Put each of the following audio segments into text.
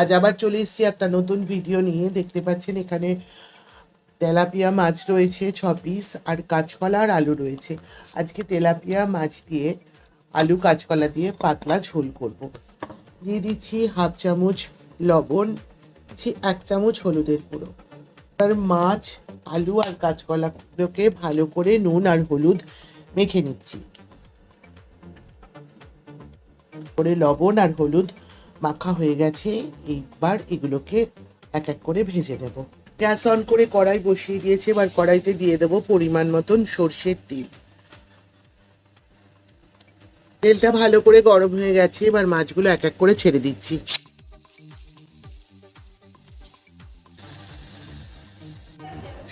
আজ আবার চলে এসেছি একটা নতুন ভিডিও নিয়ে। দেখতে পাচ্ছেন এখানে তেলাপিয়া মাছ রয়েছে 6 পিস, আর কাঁচকলা আর আলু রয়েছে। আজকে তেলাপিয়া মাছ দিয়ে আলু কাঁচকলা দিয়ে পাতলা ঝোল করব। দিয়ে দিচ্ছি হাফ চামচ লবণ, দিচ্ছি 1 চামচ হলুদের গুঁড়ো। আর মাছ, আলু আর কাঁচকলাগুলোকে ভালো করে নুন আর হলুদ মেখে নিচ্ছি। করে লবণ আর হলুদ মাখা হয়ে গেছে। এইবার এগুলোকে এক এক করে ভেজে নেব। গ্যাস অন করে কড়াই বসিয়ে দিয়েছে। এবার কড়াইতে দিয়ে দেবো পরিমাণ মতন সর্ষের তেল। তেলটা ভালো করে গরম হয়ে গেছে। এবার মাছগুলো এক এক করে ছেড়ে দিচ্ছি।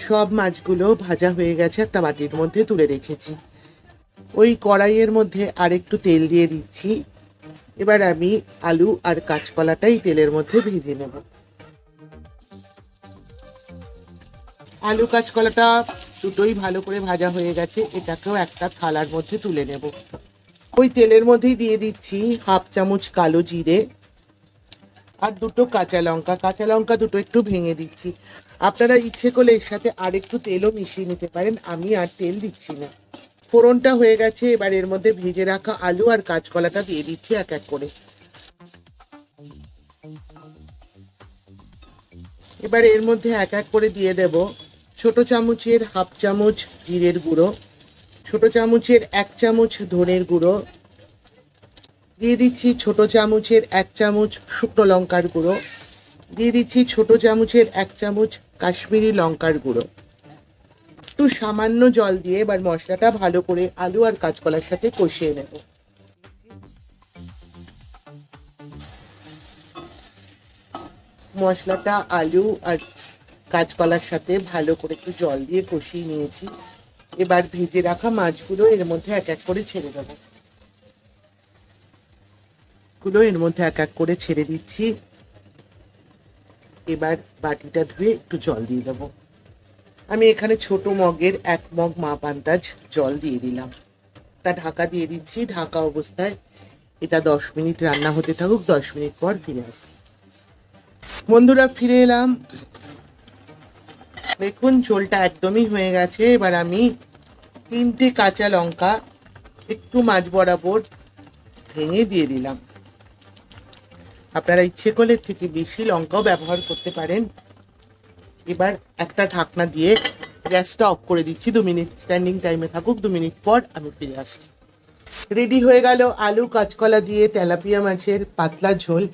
সব মাছগুলো ভাজা হয়ে গেছে, একটা বাটির মধ্যে তুলে রেখেছি। ওই কড়াইয়ের মধ্যে আর একটু তেল দিয়ে দিচ্ছি। এবার আমি আলু আর কাঁচকলাটাই তেলের মধ্যে ভেজে নেব। আলু কাঁচকলাটা দুটোই ভালো করে ভাজা হয়ে গেছে। এটাকেও একটা থালার মধ্যে তুলে নেব। ওই তেলের মধ্যেই দিয়ে দিচ্ছি হাফ চামচ কালো জিরে আর দুটো কাঁচা লঙ্কা। কাঁচা লঙ্কা দুটো একটু ভেঙে দিচ্ছি। আপনারা ইচ্ছে করলে এর সাথে আর একটু তেলও মিশিয়ে নিতে পারেন, আমি আর তেল দিচ্ছি না। ফোড়নটা হয়ে গেছে। এবার এর মধ্যে ভেজে রাখা আলু আর কাঁচকলাটা দিয়ে দিচ্ছি এক এক করে। এবার এর মধ্যে এক এক করে দিয়ে দেব ছোট চামচের হাফ চামচ জিরের গুঁড়ো, ছোট চামচের 1 চামচ ধনের গুঁড়ো, দিয়ে দিচ্ছি ছোট চামচের 1 চামচ শুকনো লঙ্কার গুঁড়ো, দিয়ে দিচ্ছি ছোট চামচের 1 চামচ কাশ্মীরি লঙ্কার গুঁড়ো। একটু সামান্য জল দিয়ে এবার মশলাটা ভালো করে আলু আর কাঁচকলার সাথে কষিয়ে নেব। মশলাটা আলু আর কাঁচকলার সাথে ভালো করে একটু জল দিয়ে কষিয়ে নিয়েছি। এবার ভেজে রাখা মাছগুলো এর মধ্যে এক এক করে ছেড়ে দেবো। এর মধ্যে এক এক করে ছেড়ে দিচ্ছি। এবার বাটিটা ধুয়ে একটু জল দিয়ে দেবো। আমি এখানে ছোট মগের 1 মগ মাপ আন্দাজ জল দিয়ে দিলাম। একটা ঢাকা দিয়ে দিচ্ছি। ঢাকা অবস্থায় এটা 10 মিনিট রান্না হতে থাকুক। 10 মিনিট পর ফিরে আসছি। বন্ধুরা, ফিরে এলাম। দেখুন ঝোলটা একদমই হয়ে গেছে। এবার আমি 3টে কাঁচা লঙ্কা একটু মাঝ বরাবর ভেঙে দিয়ে দিলাম। আপনারা ইচ্ছে করলে থেকে বেশি লঙ্কাও ব্যবহার করতে পারেন। এবার একটা ঢাকনা দিয়ে গ্যাসটা অফ করে দিচ্ছি। 2 মিনিট স্ট্যান্ডিং টাইমে থাকুক। 2 মিনিট পর আমি ফিরে আসছি। রেডি হয়ে গেল আলু কাঁচকলা দিয়ে তেলাপিয়া মাছের পাতলা ঝোল।